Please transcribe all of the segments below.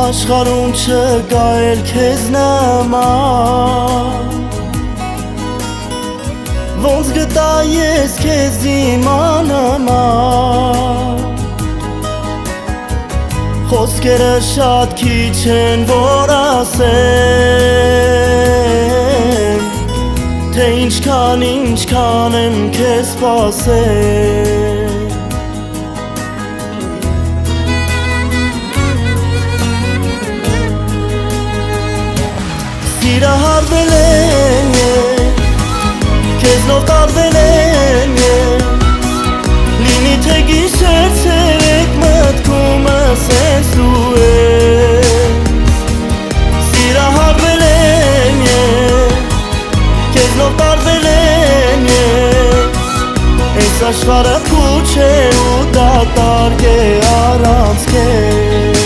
Աշխարհում չկա էլ քեզ նման Ոնց գտա ես քեզ իմանամ Խոսքերը շատ քիչ են որ ասեմ Թե ինչքան եմ քեզ սպասել Սիրահարվել եմ Քեզնով տարվել եմ Լինի թե գիշեր ցերեկ մտքումս ես դու ես Սիրահարվել եմ Քեզնով տարվել եմ Այս աշխարհը քուչ է ու դատարկ է առանց քեզ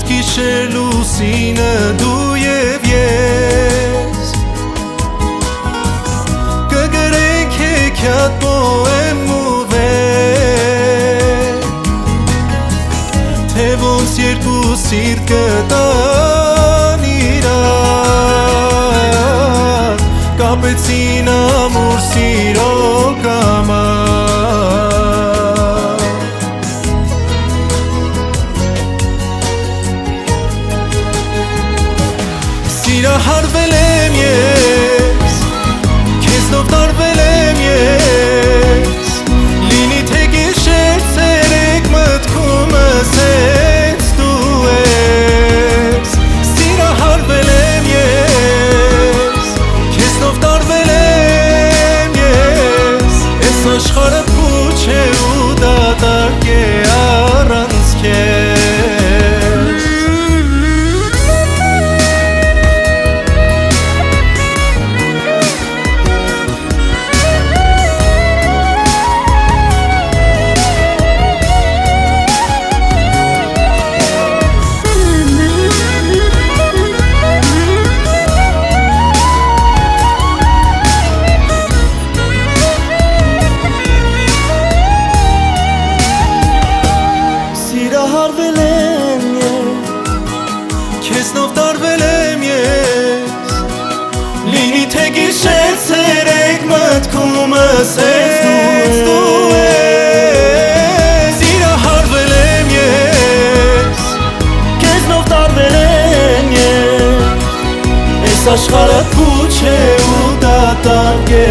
Գիշեր լուսինը դու և ես Կգրենք հեքիաթ պոեմ ու վեր Թե ոնց երկու սիրտ կտան իրար Կապեցին ամուր սիրո կամար Սիրահարվել եմ ես Քեզնով տարվել եմ ես Լինի թե գիշեր ցերեկ մտքումս ես դու ես Սիրահարվել եմ ես Քեզնով տարվել եմ ես Այս աշխարհը քուչ է ու դատարկ է առանց քեզ Սիրահարվել եմ Քեզնով տարվել եմ ես Լինի թե գիշեր ցերեկ մտքումս ես դու ես Սիրահարվել եմ ես Քեզնով տարվել եմ Այս աշխարհը քուչ է ու դատարկ է